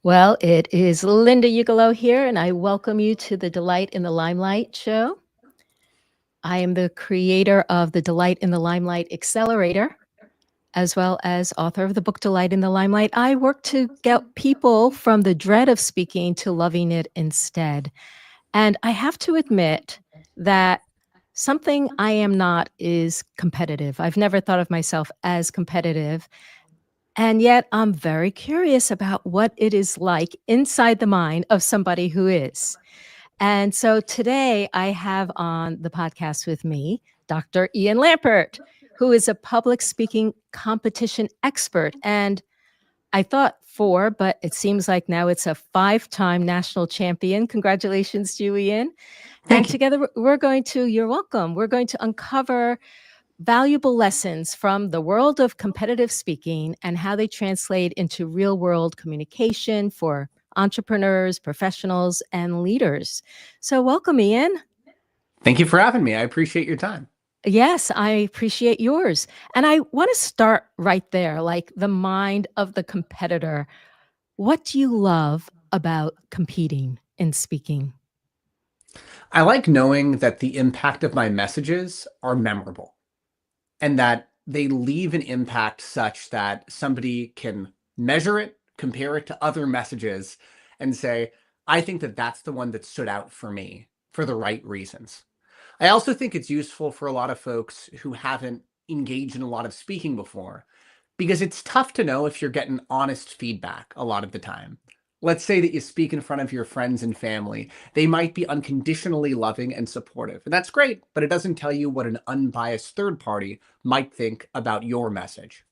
Well, it is Linda Ugolo here, and I welcome you to the Delight in the Limelight show. I am the creator of the Delight in the Limelight Accelerator, as well as author of the book Delight in the Limelight. I work to get people from the dread of speaking to loving it instead. And I have to admit that something I am not is competitive. I've never thought of myself as competitive. And yet I'm very curious about what it is like inside the mind of somebody who is. And so today I have on the podcast with me Dr. Iain Lampert, who is a public speaking competition expert. And I thought four, but it seems like now it's a five-time national champion. Congratulations to you, Iain. And Thank you. together you're welcome. We're going to uncover valuable lessons from the world of competitive speaking and how they translate into real world communication for entrepreneurs, professionals, and leaders. So, welcome, Iain. Thank you for having me. I appreciate your time. Yes, I appreciate yours. And I want to start right there, like the mind of the competitor. What do you love about competing in speaking? I like knowing that the impact of my messages are memorable and that they leave an impact such that somebody can measure it, compare it to other messages, and say, I think that that's the one that stood out for me for the right reasons. I also think it's useful for a lot of folks who haven't engaged in a lot of speaking before, because it's tough to know if you're getting honest feedback a lot of the time. Let's say that you speak in front of your friends and family. They might be unconditionally loving and supportive. And that's great, but it doesn't tell you what an unbiased third party might think about your message.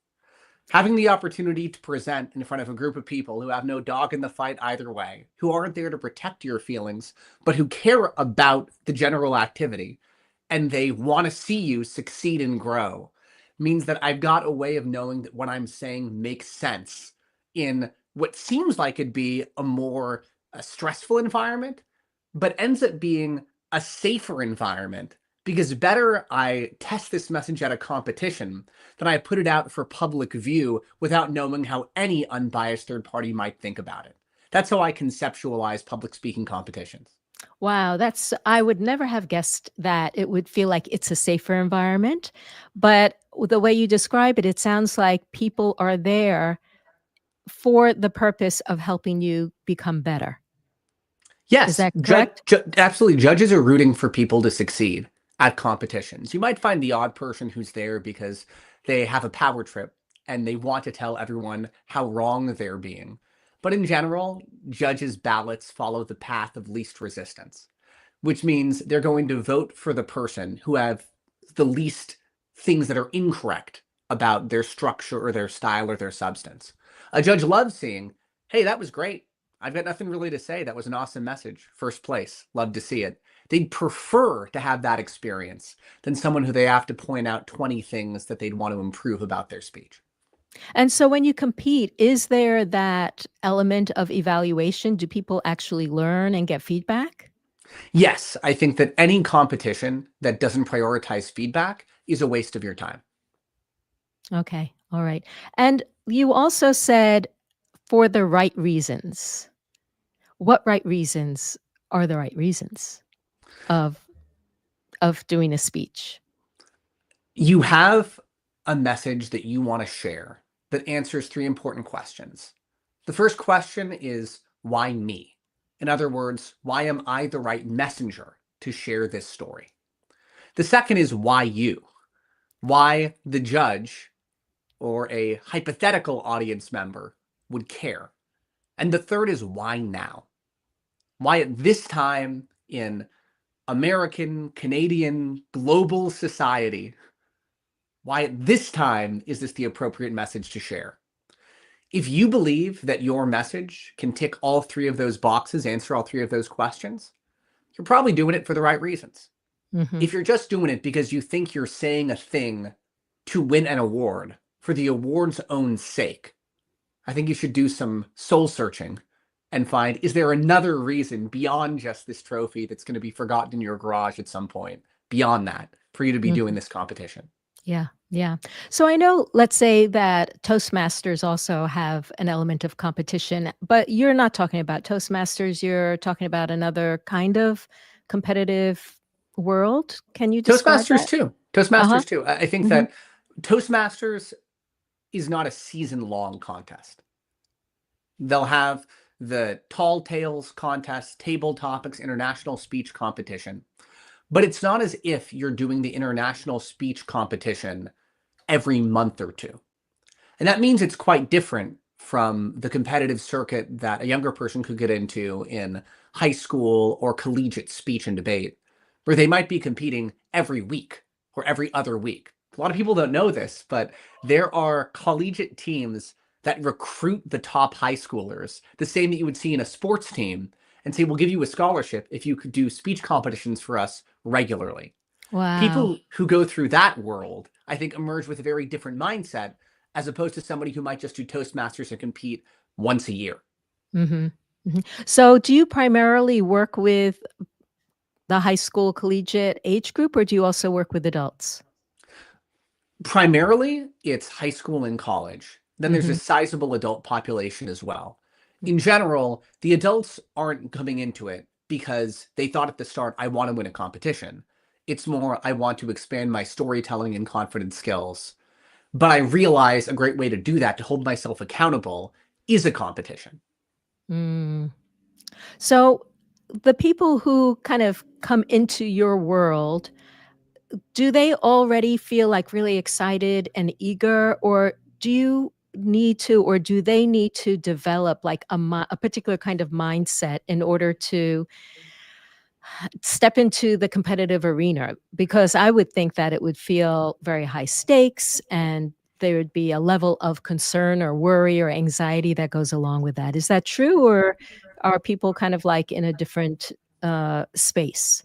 Having the opportunity to present in front of a group of people who have no dog in the fight either way, who aren't there to protect your feelings, but who care about the general activity, and they want to see you succeed and grow, means that I've got a way of knowing that what I'm saying makes sense in what seems like it'd be a more stressful environment, but ends up being a safer environment because better I test this message at a competition than I put it out for public view without knowing how any unbiased third party might think about it. That's how I conceptualize public speaking competitions. Wow, I would never have guessed that it would feel like it's a safer environment. But the way you describe it, it sounds like people are there for the purpose of helping you become better. Is Yes, that correct? absolutely. Judges are rooting for people to succeed at competitions. You might find the odd person who's there because they have a power trip and they want to tell everyone how wrong they're being. But in general, judges' ballots follow the path of least resistance, which means they're going to vote for the person who have the least things that are incorrect about their structure or their style or their substance. A judge loves seeing, hey, that was great. I've got nothing really to say. That was an awesome message. First place. Love to see it. They'd prefer to have that experience than someone who they have to point out 20 things that they'd want to improve about their speech. And so when you compete, is there that element of evaluation? Do people actually learn and get feedback? Yes, I think that any competition that doesn't prioritize feedback is a waste of your time. Okay. All right. And you also said for the right reasons. What right reasons are the right reasons of doing a speech? You have a message that you want to share that answers three important questions. The first question is, why me? In other words, why am I the right messenger to share this story? The second is, why you? Why the judge or a hypothetical audience member would care? And the third is, why now? Why at this time in American, Canadian, global society, why at this time is this the appropriate message to share? If you believe that your message can tick all three of those boxes, answer all three of those questions, you're probably doing it for the right reasons. Mhm. If you're just doing it because you think you're saying a thing to win an award for the award's own sake, I think you should do some soul searching and find, is there another reason beyond just this trophy that's going to be forgotten in your garage at some point, beyond that, for you to be doing Mhm. this competition? Yeah. Yeah. So I know, let's say that Toastmasters also have an element of competition, but you're not talking about Toastmasters. You're talking about another kind of competitive world. Can you describe Toastmasters that? too. Uh-huh. Toastmasters too. I think Mhm. that Toastmasters is not a season-long contest. They'll have the Tall Tales contest, table topics, international speech competition. But it's not as if you're doing the international speech competition every month or two. And that means it's quite different from the competitive circuit that a younger person could get into in high school or collegiate speech and debate, where they might be competing every week or every other week. A lot of people don't know this, but there are collegiate teams that recruit the top high schoolers, the same that you would see in a sports team, and say, we'll give you a scholarship if you could do speech competitions for us regularly. Wow. People who go through that world, I think, emerge with a very different mindset as opposed to somebody who might just do Toastmasters and compete once a year. Mhm. Mhm. So do you primarily work with the high school collegiate age group, or do you also work with adults? Primarily, it's high school and college. Then there's a Mhm. sizable adult population as well. In general, the adults aren't coming into it because they thought at the start, I want to win a competition. It's more, I want to expand my storytelling and confidence skills. But I realize a great way to do that, to hold myself accountable, is a competition. Mm. So the people who kind of come into your world, do they already feel, like, really excited and eager, or do you need to or do they need to develop, like, a particular kind of mindset in order to step into the competitive arena? Because I would think that it would feel very high stakes, and there would be a level of concern or worry or anxiety that goes along with that. Is that true, or are people kind of, like, in a different, space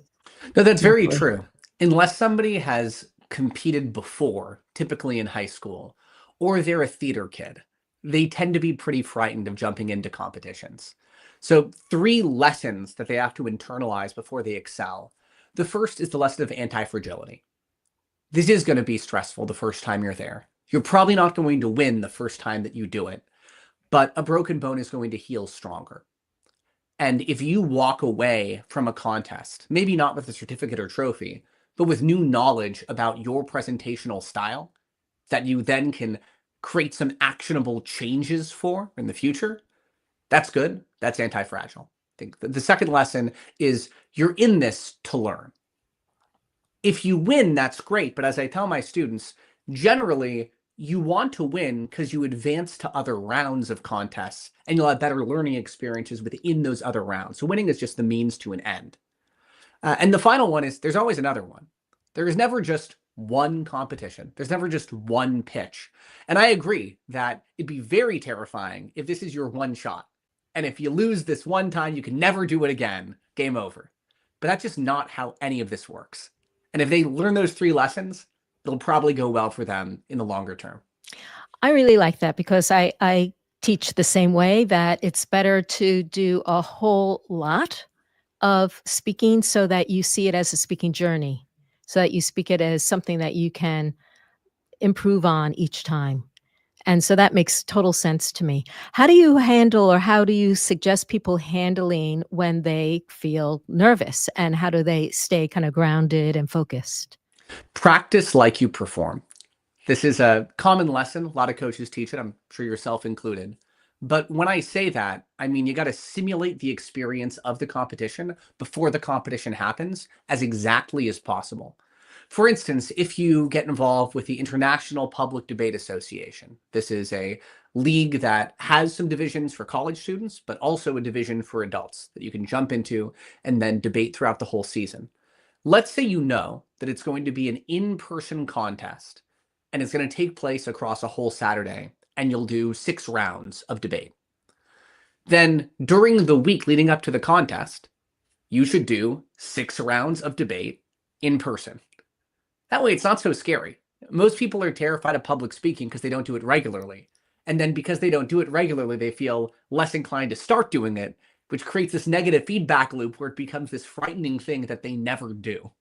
No, that's very mentally? true. Unless somebody has competed before, typically in high school, or they're a theater kid, they tend to be pretty frightened of jumping into competitions. So, three lessons that they have to internalize before they excel. The first is the lesson of anti fragility. This is going to be stressful the first time you're there. You're probably not going to win the first time that you do it, but a broken bone is going to heal stronger. And if you walk away from a contest, maybe not with a certificate or trophy, but with new knowledge about your presentational style that you then can create some actionable changes for in the future, that's good. That's anti-fragile. I think the second lesson is you're in this to learn. If you win, that's great. But as I tell my students, generally, you want to win because you advance to other rounds of contests and you'll have better learning experiences within those other rounds. So winning is just the means to an end. And the final one is there's always another one. There is never just one competition. There's never just one pitch. And I agree that it'd be very terrifying if this is your one shot. And if you lose this one time, you can never do it again. Game over. But that's just not how any of this works. And if they learn those three lessons, it'll probably go well for them in the longer term. I really like that because I teach the same way, that it's better to do a whole lot of speaking so that you see it as a speaking journey, so that you speak it as something that you can improve on each time. And so that makes total sense to me. How do you handle, or how do you suggest people handling when they feel nervous, and how do they stay kind of grounded and focused? Practice like you perform. This is a common lesson. A lot of coaches teach it, I'm sure yourself included. But when I say that, I mean you got to simulate the experience of the competition before the competition happens as exactly as possible. For instance, if you get involved with the International Public Debate Association, this is a league that has some divisions for college students, but also a division for adults that you can jump into and then debate throughout the whole season. Let's say you know that it's going to be an in-person contest and it's going to take place across a whole Saturday and you'll do 6 rounds of debate. Then during the week leading up to the contest, you should do 6 rounds of debate in person. That way it's not so scary. Most people are terrified of public speaking because they don't do it regularly. And then because they don't do it regularly, they feel less inclined to start doing it, which creates this negative feedback loop where it becomes this frightening thing that they never do.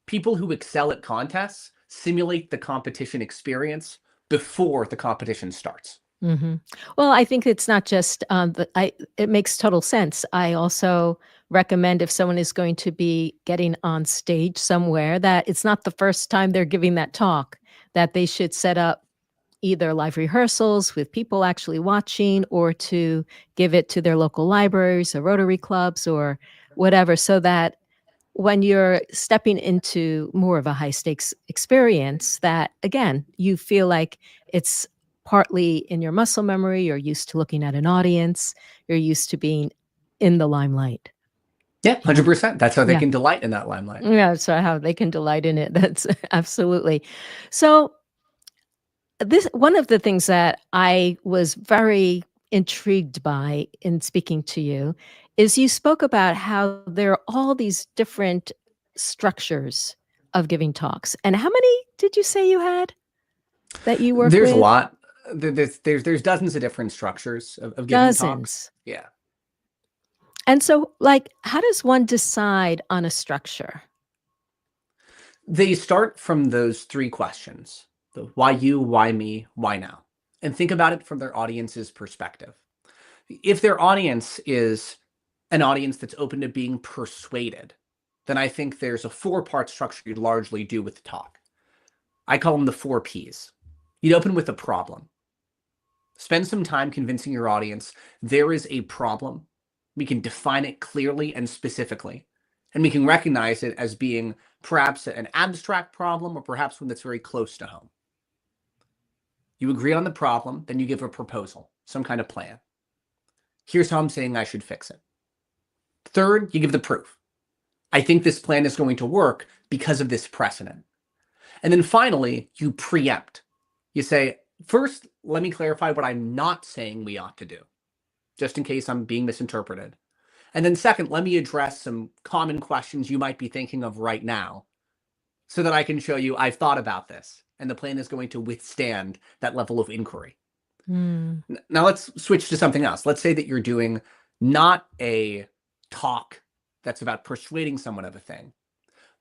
People who excel at contests simulate the competition experience before the competition starts. Mm-hmm. Well, I think it's not just it makes total sense. I also recommend if someone is going to be getting on stage somewhere that it's not the first time they're giving that talk, that they should set up either live rehearsals with people actually watching or to give it to their local libraries or Rotary clubs or whatever, so that when you're stepping into more of a high stakes experience, that again, you feel like it's partly in your muscle memory, you're used to looking at an audience, you're used to being in the limelight. Yeah, You know? 100%. That's how they Yeah. can delight in that limelight. Yeah, so how they can delight in it. That's absolutely. So this one of the things that I was very intrigued by in speaking to you is you spoke about how there are all these different structures of giving talks. And how many did you say you had that you work There's a with? lot. There's dozens of different structures of giving talks. Dozens. Yeah. And so, like, how does one decide on a structure? They start from those three questions: the why you, why me, why now, and think about it from their audience's perspective. If their audience is an audience that's open to being persuaded, then I think there's a four-part structure you'd largely do with the talk. I call them the 4 Ps. You'd open with a problem. Spend some time convincing your audience there is a problem. We can define it clearly and specifically, and we can recognize it as being perhaps an abstract problem or perhaps one that's very close to home. You agree on the problem, then you give a proposal, some kind of plan. Here's how I'm saying I should fix it. Third, you give the proof. I think this plan is going to work because of this precedent. And then finally, you preempt. You say, first, let me clarify what I'm not saying we ought to do, just in case I'm being misinterpreted. And then second, let me address some common questions you might be thinking of right now so that I can show you I've thought about this and the plan is going to withstand that level of inquiry. Mm. Now let's switch to something else. Let's say that you're doing not a talk that's about persuading someone of a thing,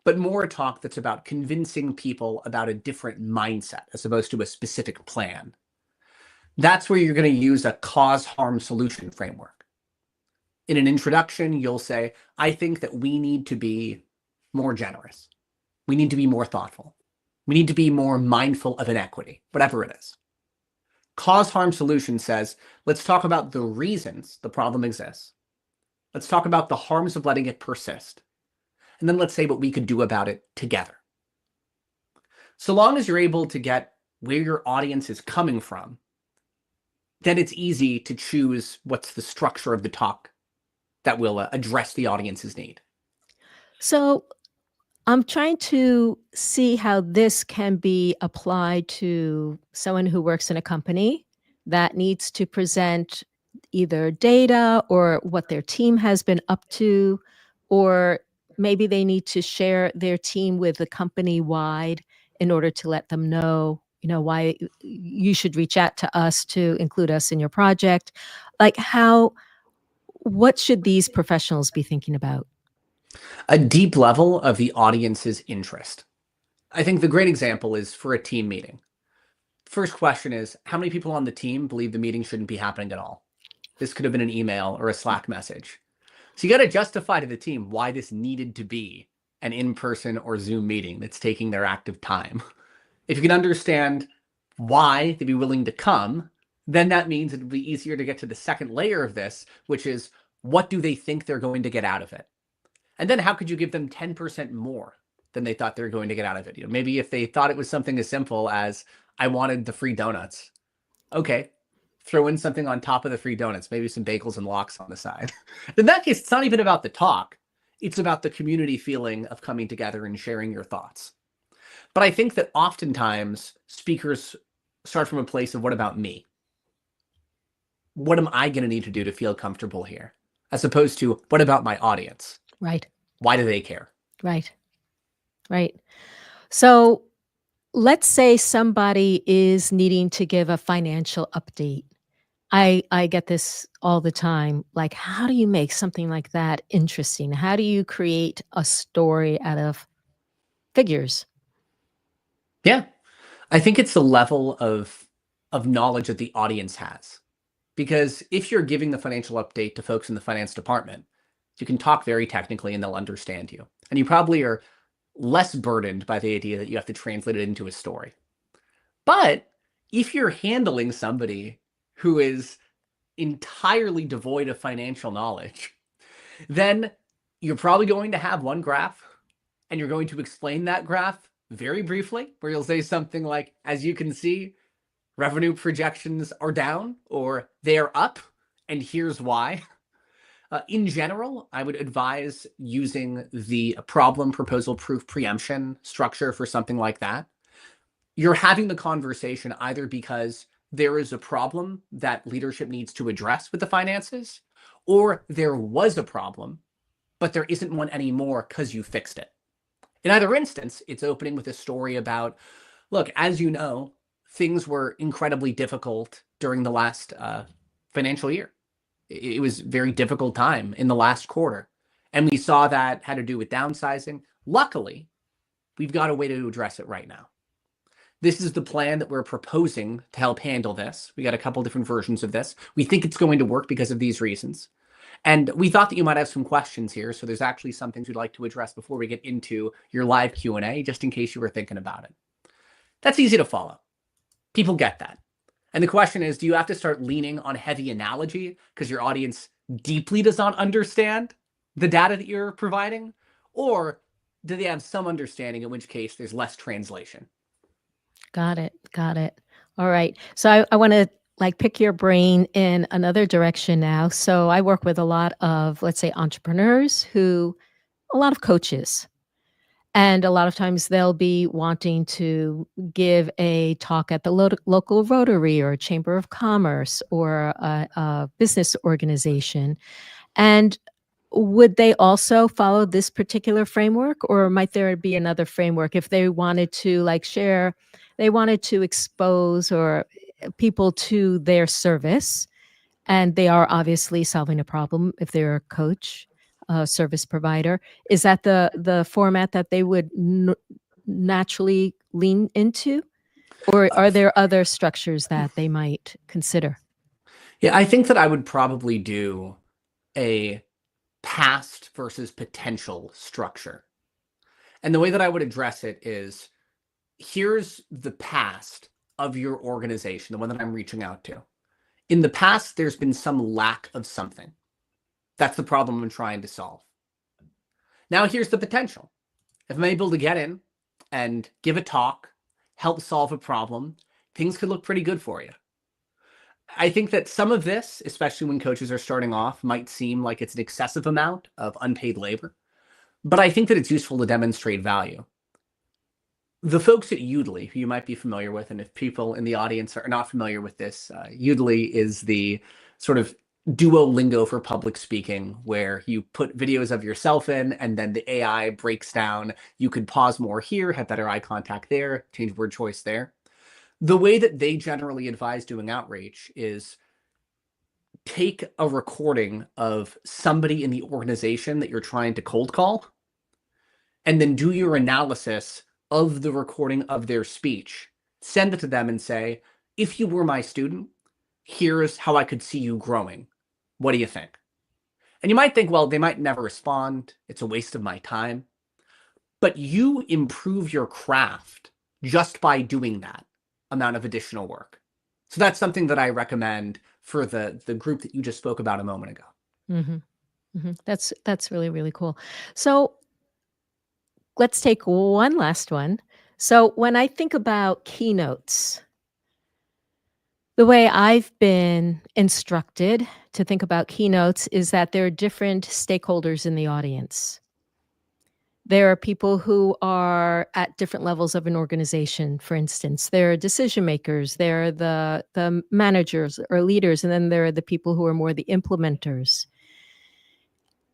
but more a talk that's about convincing people about a different mindset as opposed to a specific plan. That's where you're going to use a cause, harm, solution framework. In an introduction, you'll say, I think that we need to be more generous. We need to be more thoughtful. We need to be more mindful of inequity, whatever it is. Cause, harm, solution says, let's talk about the reasons the problem exists. Let's talk about the harms of letting it persist. And then let's say what we could do about it together. So long as you're able to get where your audience is coming from, then it's easy to choose what's the structure of the talk that will address the audience's need. So I'm trying to see how this can be applied to someone who works in a company that needs to present either data or what their team has been up to, or maybe they need to share their team with the company wide in order to let them know, why you should reach out to us to include us in your project. Like what should these professionals be thinking about? A deep level of the audience's interest. I think the great example is for a team meeting. First question is, how many people on the team believe the meeting shouldn't be happening at all? This could have been an email or a Slack message. So you got to justify to the team why this needed to be an in-person or Zoom meeting that's taking their active time. If you can understand why they'd be willing to come, then that means it'll be easier to get to the second layer of this, which is what do they think they're going to get out of it? And then how could you give them 10% more than they thought they were going to get out of it? Maybe if they thought it was something as simple as I wanted the free donuts. Okay, throw in something on top of the free donuts, maybe some bagels and lox on the side. In that case, it's not even about the talk. It's about the community feeling of coming together and sharing your thoughts. But I think that oftentimes speakers start from a place of what about me? What am I going to need to do to feel comfortable here? As opposed to what about my audience? Right. Why do they care? Right. Right. So let's say somebody is needing to give a financial update. I get this all the time. Like, how do you make something like that interesting? How do you create a story out of figures? Yeah. I think it's the level of knowledge that the audience has. Because if you're giving the financial update to folks in the finance department, you can talk very technically and they'll understand you. And you probably are less burdened by the idea that you have to translate it into a story. But if you're handling somebody who is entirely devoid of financial knowledge, then you're probably going to have one graph and you're going to explain that graph very briefly, where you'll say something like, as you can see, revenue projections are down or they are up, and here's why. In general, I would advise using the problem, proposal, proof, preemption structure for something like that. You're having the conversation either because there is a problem that leadership needs to address with the finances, or there was a problem, but there isn't one anymore because you fixed it. In either instance, it's opening with a story about, look, as you know, things were incredibly difficult during the last financial year. It was a very difficult time in the last quarter. And we saw that had to do with downsizing. Luckily, we've got a way to address it right now. This is the plan that we're proposing to help handle this. We got a couple different versions of this. We think it's going to work because of these reasons. And we thought that you might have some questions here. So there's actually some things we'd like to address before we get into your live Q&A, just in case you were thinking about it. That's easy to follow. People get that. And the question is, do you have to start leaning on heavy analogy because your audience deeply does not understand the data that you're providing? Or do they have some understanding, in which case there's less translation? Got it. Got it. All right. So I want to pick your brain in another direction now. So I work with a lot of, let's say, entrepreneurs a lot of coaches. And a lot of times they'll be wanting to give a talk at the local Rotary or Chamber of Commerce or a business organization. And would they also follow this particular framework, or might there be another framework if they wanted to share, they wanted to expose or people to their service, and they are obviously solving a problem if they're a coach, a service provider? Is that the format that they would naturally lean into, or are there other structures that they might consider? Yeah, I think that I would probably do a past versus potential structure. And the way that I would address it is, here's the past of your organization, the one that I'm reaching out to. In the past, there's been some lack of something. That's the problem I'm trying to solve. Now here's the potential. If I'm able to get in and give a talk, help solve a problem, things could look pretty good for you. I think that some of this, especially when coaches are starting off, might seem like it's an excessive amount of unpaid labor, but I think that it's useful to demonstrate value. The folks at Udemy, who you might be familiar with, and if people in the audience are not familiar with this, Udemy is the sort of Duolingo for public speaking, where you put videos of yourself in, and then the AI breaks down. You could pause more here, have better eye contact there, change word choice there. The way that they generally advise doing outreach is take a recording of somebody in the organization that you're trying to cold call, and then do your analysis of the recording of their speech. Send it to them and say, if you were my student, here's how I could see you growing. What do you think? And you might think, well, they might never respond. It's a waste of my time. But you improve your craft just by doing that amount of additional work. So that's something that I recommend for the group that you just spoke about a moment ago. Mm-hmm. Mm-hmm. That's really, really cool. So let's take one last one. So when I think about keynotes, the way I've been instructed to think about keynotes is that there are different stakeholders in the audience. There are people who are at different levels of an organization, for instance. There are decision makers, there are the managers or leaders, and then there are the people who are more the implementers.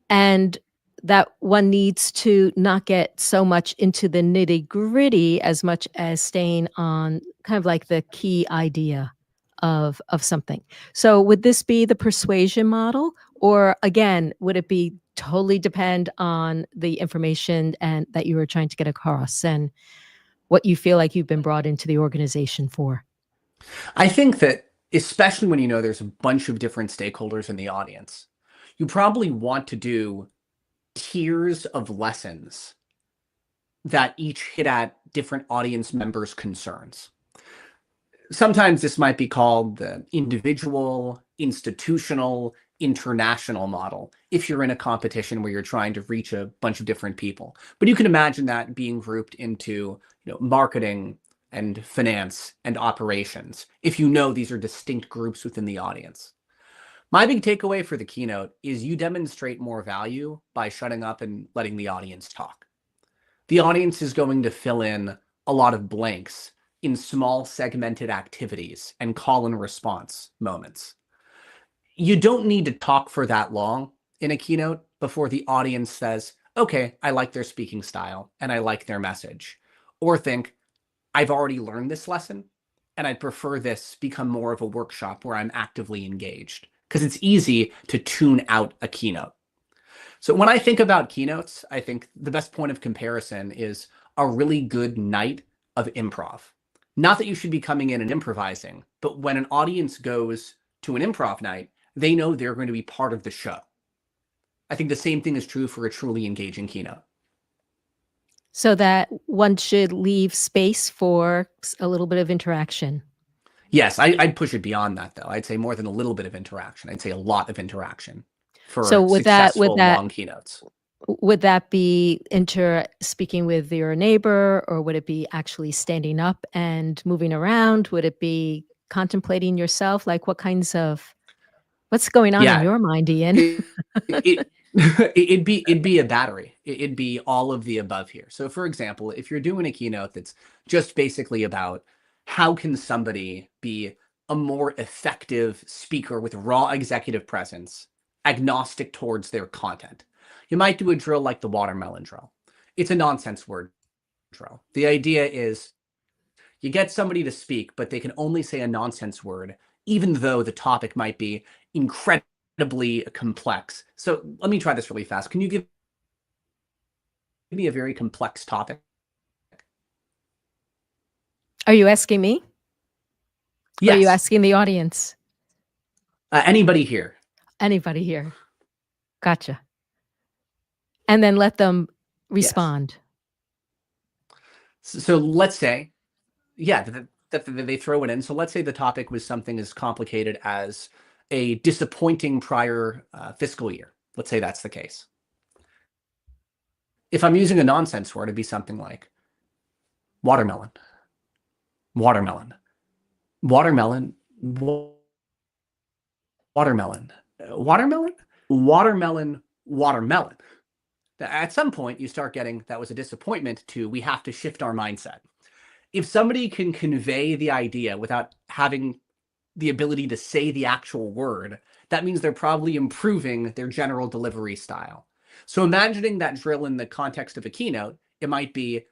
And that one needs to not get so much into the nitty-gritty as much as staying on kind of like the key idea of something. So would this be the persuasion model? Or again, would it be totally depend on the information and that you were trying to get across? And what you feel like you've been brought into the organization for? I think that, especially when you know there's a bunch of different stakeholders in the audience, you probably want to do tiers of lessons that each hit at different audience members' concerns. Sometimes this might be called the individual, institutional, international model if you're in a competition where you're trying to reach a bunch of different people. But you can imagine that being grouped into, marketing and finance and operations if you know these are distinct groups within the audience. My big takeaway for the keynote is you demonstrate more value by shutting up and letting the audience talk. The audience is going to fill in a lot of blanks in small segmented activities and call and response moments. You don't need to talk for that long in a keynote before the audience says, okay, I like their speaking style and I like their message. Or think, I've already learned this lesson and I'd prefer this become more of a workshop where I'm actively engaged, because it's easy to tune out a keynote. So when I think about keynotes, I think the best point of comparison is a really good night of improv. Not that you should be coming in and improvising, but when an audience goes to an improv night, they know they're going to be part of the show. I think the same thing is true for a truly engaging keynote. So that one should leave space for a little bit of interaction. Yes, I'd push it beyond that, though. I'd say more than a little bit of interaction. I'd say a lot of interaction for So successful long keynotes. Would that be speaking with your neighbor, or would it be actually standing up and moving around? Would it be contemplating yourself? Like what's going on in your mind, Iain? It'd be a battery. It'd be all of the above here. So for example, if you're doing a keynote that's just basically about how can somebody be a more effective speaker with raw executive presence, agnostic towards their content, you might do a drill like the watermelon drill. It's a nonsense word drill. The idea is you get somebody to speak, but they can only say a nonsense word, even though the topic might be incredibly complex. So let me try this really fast. Can you give me a very complex topic? Are you asking me? Yes. Or are you asking the audience? Anybody here. Anybody here. Gotcha. And then let them respond. Yes. So let's say, they throw it in. So let's say the topic was something as complicated as a disappointing prior fiscal year. Let's say that's the case. If I'm using a nonsense word, it'd be something like watermelon, watermelon, watermelon, watermelon, watermelon, watermelon, watermelon. At some point, you start getting that was a disappointment to we have to shift our mindset. If somebody can convey the idea without having the ability to say the actual word, that means they're probably improving their general delivery style. So imagining that drill in the context of a keynote, it might be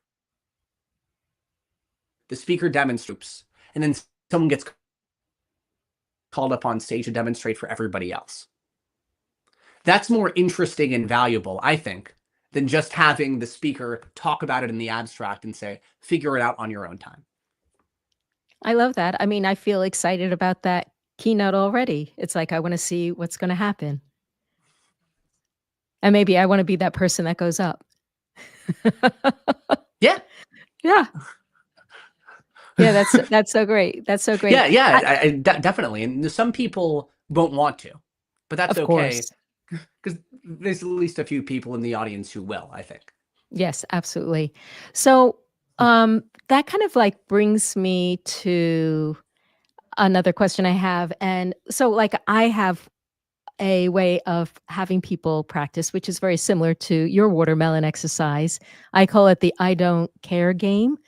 the speaker demonstrates, and then someone gets called up on stage to demonstrate for everybody else. That's more interesting and valuable, I think, than just having the speaker talk about it in the abstract and say, figure it out on your own time. I love that. I mean, I feel excited about that keynote already. It's like, I want to see what's going to happen. And maybe I want to be that person that goes up. Yeah. Yeah. Yeah, that's so great. That's so great. Yeah, definitely. And some people won't want to, but that's okay. Because there's at least a few people in the audience who will, I think. Yes, absolutely. So that kind of like brings me to another question I have. And so like I have a way of having people practice, which is very similar to your watermelon exercise. I call it the I don't care game.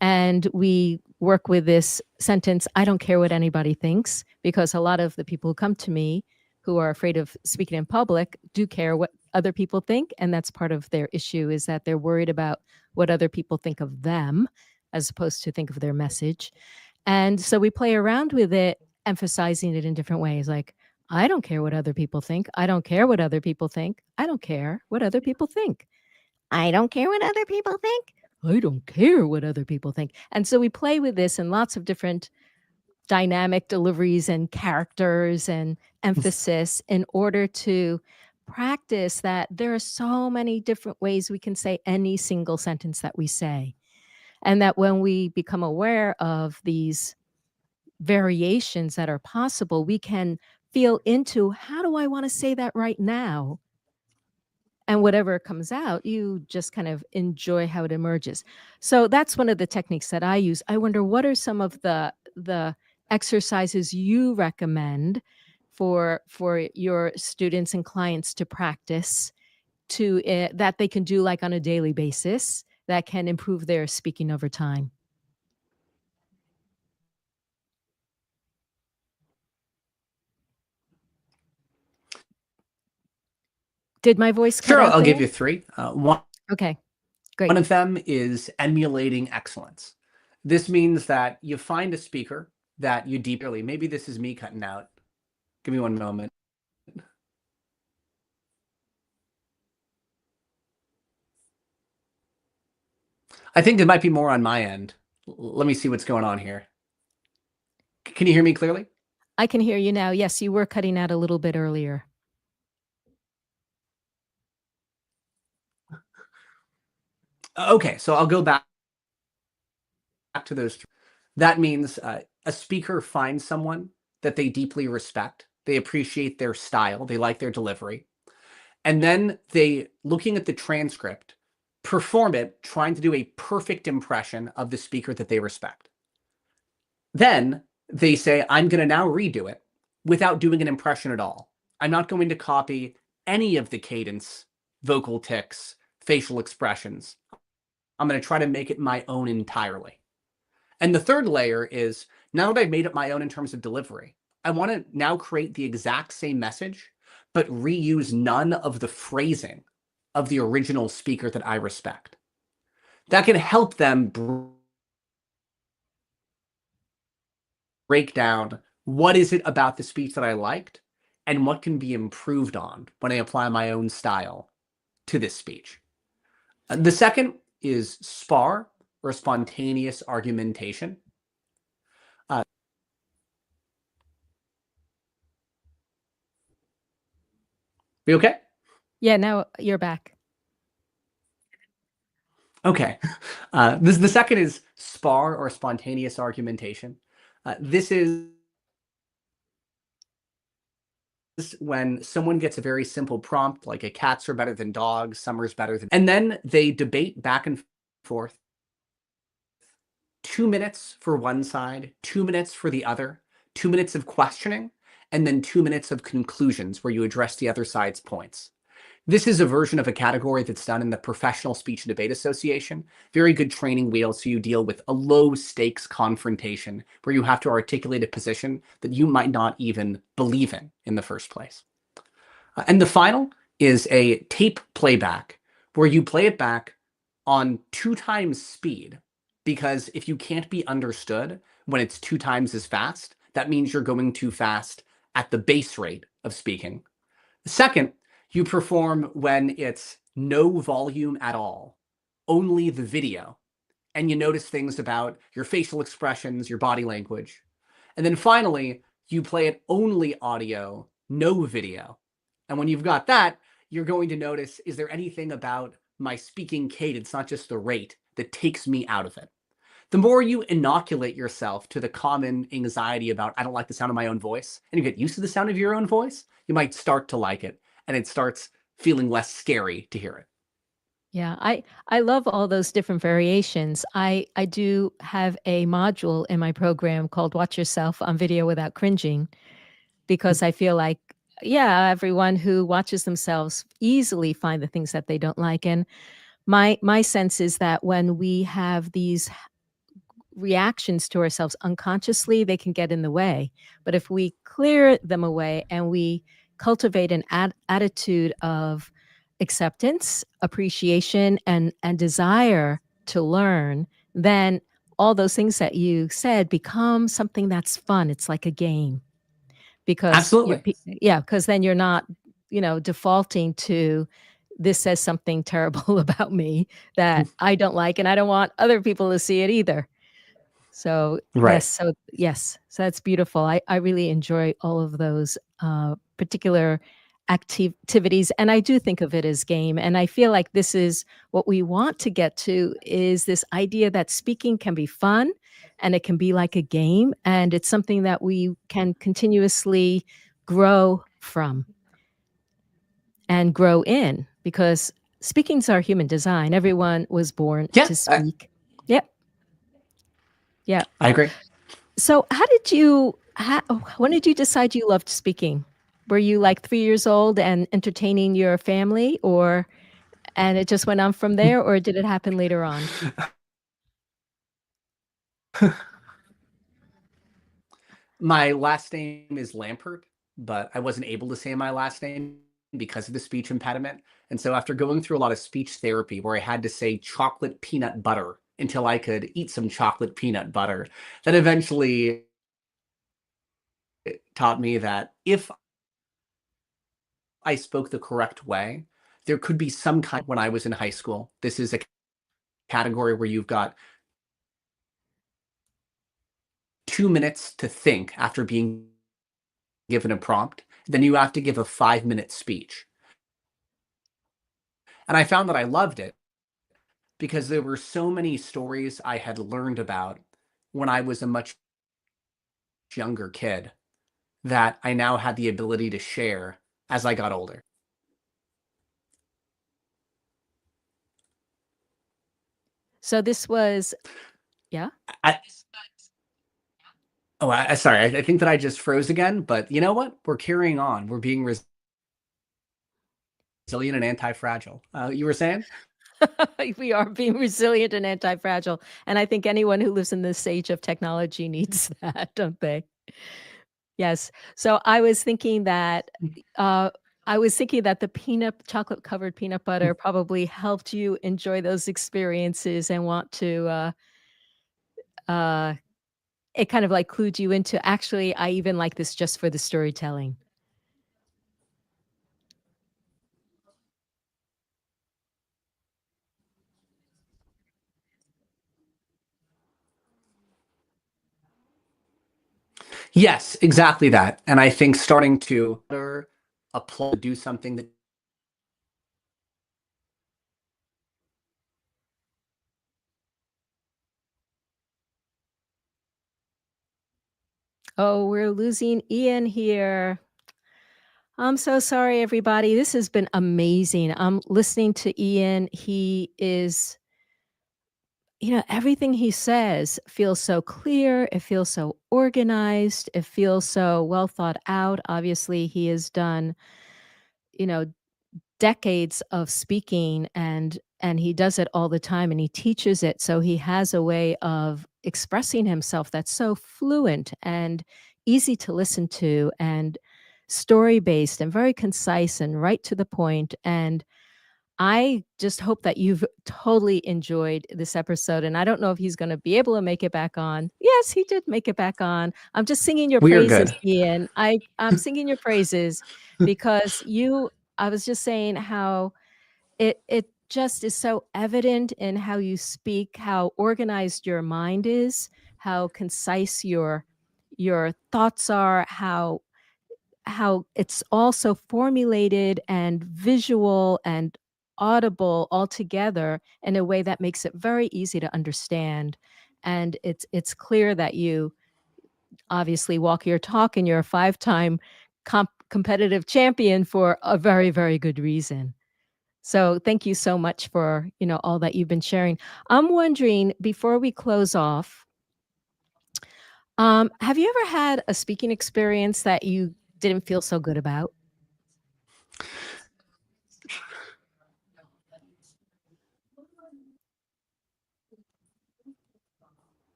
And we work with this sentence, I don't care what anybody thinks, because a lot of the people who come to me who are afraid of speaking in public do care what other people think. And that's part of their issue, is that they're worried about what other people think of them as opposed to think of their message. And so we play around with it, emphasizing it in different ways. Like, I don't care what other people think. I don't care what other people think. I don't care what other people think. I don't care what other people think. I don't care what other people think. And so we play with this in lots of different dynamic deliveries and characters and emphasis in order to practice that there are so many different ways we can say any single sentence that we say. And that when we become aware of these variations that are possible, we can feel into how do I want to say that right now? And whatever comes out, you just kind of enjoy how it emerges. So that's one of the techniques that I use. I wonder what are some of the exercises you recommend for your students and clients to practice to that they can do like on a daily basis that can improve their speaking over time. Did my voice cut Sure, out I'll there? give you three. One Okay, great. of them is emulating excellence. This means that you find a speaker that you deeply, maybe this is me cutting out. Give me one moment. I think it might be more on my end. Let me see what's going on here. Can you hear me clearly? I can hear you now. Yes, you were cutting out a little bit earlier. Okay, so I'll go back to those. That means a speaker finds someone that they deeply respect. They appreciate their style. They like their delivery. And then they, looking at the transcript, perform it, trying to do a perfect impression of the speaker that they respect. Then they say, I'm going to now redo it without doing an impression at all. I'm not going to copy any of the cadence, vocal tics, facial expressions. I'm going to try to make it my own entirely. And the third layer is, now that I've made it my own in terms of delivery, I want to now create the exact same message, but reuse none of the phrasing of the original speaker that I respect. That can help them break down what is it about the speech that I liked and what can be improved on when I apply my own style to this speech. The second is spar, or spontaneous argumentation. Be okay? Yeah, now you're back. Okay. The second is spar, or spontaneous argumentation. This is when someone gets a very simple prompt, like a cats are better than dogs, summer's better than, and then they debate back and forth. 2 minutes for one side, 2 minutes for the other, 2 minutes of questioning, and then 2 minutes of conclusions where you address the other side's points. This is a version of a category that's done in the Professional Speech and Debate Association. Very good training wheel, so you deal with a low stakes confrontation where you have to articulate a position that you might not even believe in the first place. And the final is a tape playback where you play it back on 2 times speed, because if you can't be understood when it's 2 times as fast, that means you're going too fast at the base rate of speaking. Second, you perform when it's no volume at all, only the video, and you notice things about your facial expressions, your body language. And then finally, you play it only audio, no video. And when you've got that, you're going to notice, is there anything about my speaking cadence, not just the rate, that takes me out of it? The more you inoculate yourself to the common anxiety about, I don't like the sound of my own voice, and you get used to the sound of your own voice, you might start to like it, and it starts feeling less scary to hear it. Yeah, I love all those different variations. I do have a module in my program called Watch Yourself on Video Without Cringing, because I feel like, yeah, everyone who watches themselves easily find the things that they don't like. And my sense is that when we have these reactions to ourselves unconsciously, they can get in the way. But if we clear them away and we cultivate an attitude of acceptance, appreciation, and desire to learn, then all those things that you said become something that's fun. It's like a game, because Absolutely. yeah, because then you're not, defaulting to this says something terrible about me that I don't like, and I don't want other people to see it either. So, Right. yes, so that's beautiful. I really enjoy all of those, particular activities, and I do think of it as game, and I feel like this is what we want to get to, is this idea that speaking can be fun, and it can be like a game, and it's something that we can continuously grow from and grow in, because speaking's our human design. Everyone was born Yeah, to speak. Yep. Yeah. I agree. So how did you when did you decide you loved speaking? Were you like 3 years old and entertaining your family, or and it just went on from there, or did it happen later on? My last name is Lampert, but I wasn't able to say my last name because of the speech impediment. And so after going through a lot of speech therapy where I had to say chocolate peanut butter until I could eat some chocolate peanut butter, that eventually taught me that if I spoke the correct way, there could be some kind when I was in high school. This is a category where you've got 2 minutes to think after being given a prompt. Then you have to give a 5-minute speech. And I found that I loved it because there were so many stories I had learned about when I was a much younger kid that I now had the ability to share as I got older. So this was yeah? I, sorry, I think that I just froze again, but you know what? We're carrying on. We're being resilient and anti-fragile. You were saying? We are being resilient and anti-fragile, and I think anyone who lives in this age of technology needs that, don't they? Yes. So uh, I was thinking that the peanut chocolate covered peanut butter probably helped you enjoy those experiences and want to, uh it kind of like clued you into, "Actually, I even like this just for the storytelling." Yes, exactly that. And I think starting to apply, do something that Oh, we're losing Ian here. I'm so sorry, everybody. This has been amazing. I'm listening to Ian. He is everything he says feels so clear, it feels so organized, it feels so well thought out. Obviously, he has done, you know, decades of speaking, and he does it all the time, and he teaches it, so he has a way of expressing himself that's so fluent and easy to listen to and story-based and very concise and right to the point, and I just hope that you've totally enjoyed this episode, and I don't know if he's gonna be able to make it back on. Yes, he did make it back on. I'm just singing your we are praises, good. Ian. I'm singing your praises because I was just saying how it just is so evident in how you speak, how organized your mind is, how concise your thoughts are, how it's also formulated and visual and audible all together in a way that makes it very easy to understand. And it's clear that you obviously walk your talk and you're a five-time competitive champion for a very, very good reason. So thank you so much for, all that you've been sharing. I'm wondering, before we close off, have you ever had a speaking experience that you didn't feel so good about?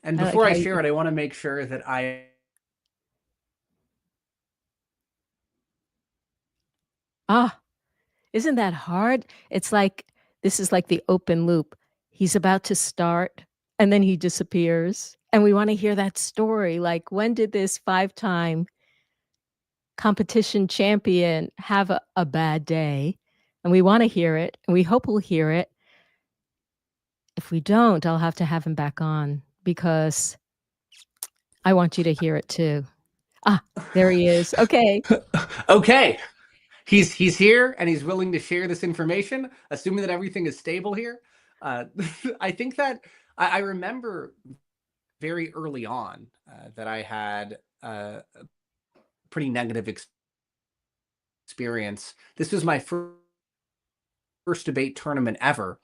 And I like before I how you share it, I want to make sure that I ah, isn't that hard? It's like this is like the open loop. He's about to start, and then he disappears, and we wanna hear that story, like, when did this 5-time competition champion have a bad day, and we want to hear it, and we hope we'll hear it. If we don't, I'll have to have him back on because I want you to hear it too. Ah, there he is. Okay. Okay. He's here and he's willing to share this information, assuming that everything is stable here. I think that I remember very early on that I had a pretty negative experience. This was my first debate tournament ever.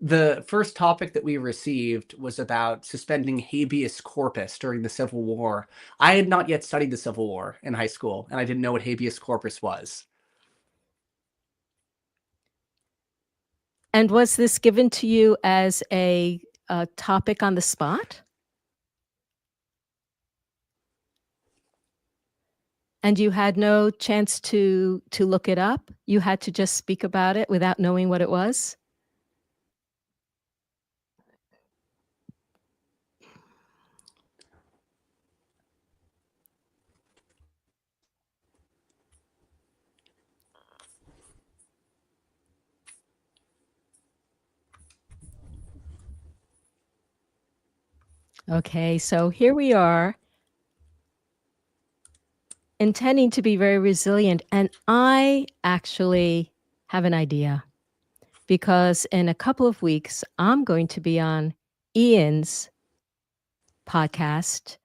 The first topic that we received was about suspending habeas corpus during the Civil War. I had not yet studied the Civil War in high school, and I didn't know what habeas corpus was. And was this given to you as a topic on the spot? And you had no chance to look it up? You had to just speak about it without knowing what it was? Okay, so here we are, intending to be very resilient, and I actually have an idea, because in a couple of weeks, I'm going to be on Iain's podcast,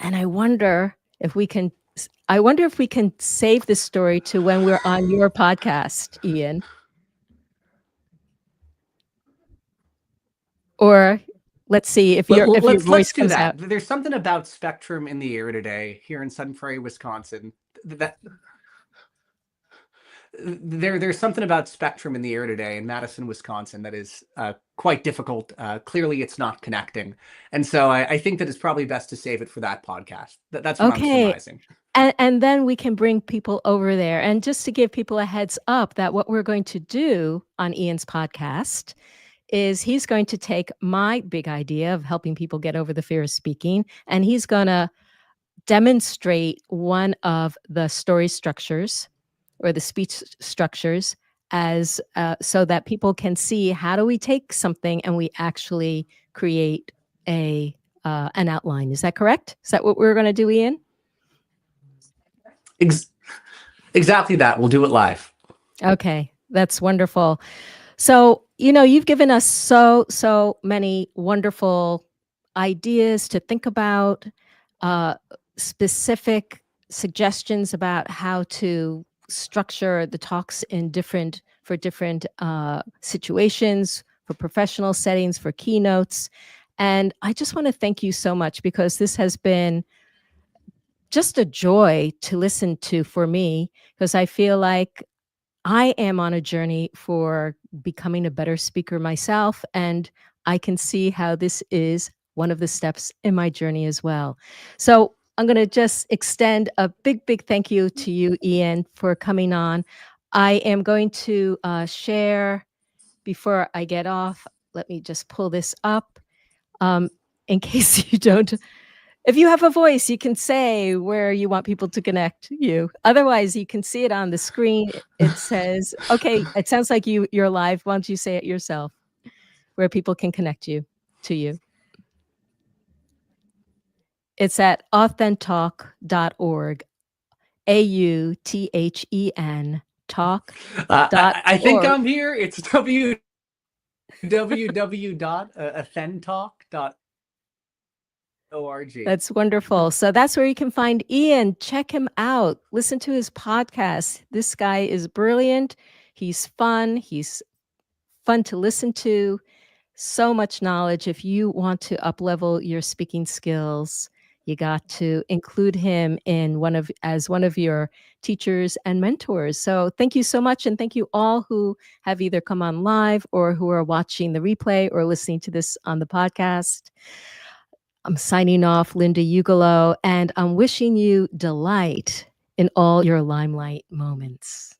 and I wonder if we can save this story to when we're on your podcast, Iain. Or let's see if your voice Let's do comes that. out. There's something about spectrum in the air today here in Sun Prairie, Wisconsin. There's something about spectrum in the air today in Madison, Wisconsin that is quite difficult. Clearly, it's not connecting, and so I think that it's probably best to save it for that podcast. That's what I'm surmising. And then we can bring people over there. And just to give people a heads up that what we're going to do on Iain's podcast is he's going to take my big idea of helping people get over the fear of speaking, and he's going to demonstrate one of the story structures or the speech structures as so that people can see how do we take something and we actually create an outline. Is that correct? Is that what we're going to do, Iain? Exactly that. We'll do it live. Okay, that's wonderful. So, you've given us so many wonderful ideas to think about, specific suggestions about how to structure the talks in different situations, for professional settings, for keynotes. And I just want to thank you so much, because this has been just a joy to listen to for me, because I feel like I am on a journey for becoming a better speaker myself, and I can see how this is one of the steps in my journey as well. So I'm going to just extend a big thank you to you, Iain, for coming on. I am going to share before I get off. Let me just pull this up in case you don't. If you have a voice, you can say where you want people to connect you. Otherwise, you can see it on the screen. It says, okay, it sounds like you're live. Why don't you say it yourself, where people can connect to you? It's at authentalk.org, AUTHEN, talk.org. I think I'm here. It's www.athentalk.org. That's wonderful. So that's where you can find Iain. Check him out. Listen to his podcast. This guy is brilliant. He's fun. He's fun to listen to. So much knowledge. If you want to up-level your speaking skills, you got to include him in as one of your teachers and mentors. So thank you so much. And thank you all who have either come on live or who are watching the replay or listening to this on the podcast. I'm signing off, Linda Ugolo, and I'm wishing you delight in all your Limelight moments.